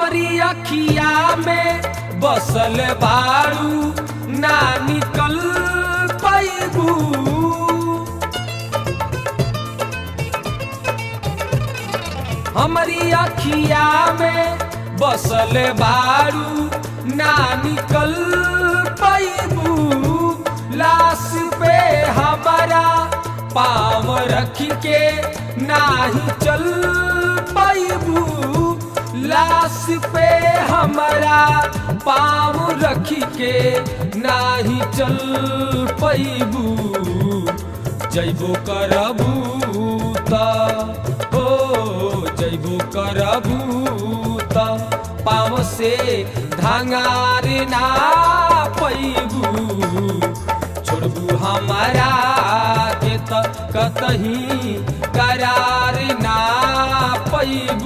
हमरी अखिया में बसल बारू ना निकल पैबू। हमरी अखिया में बसल बारू ना निकल पैबू। लाश पे हमारा पाँव रख के नाही चल पैबू। लाश पे हमारा पाँव रख के नाही चल पैबू। जैबो करबू त हो जैबो करबू त पाँव से धांगार ना पैबू। छोड़बू हमारा के त कतही करार ना पैबू।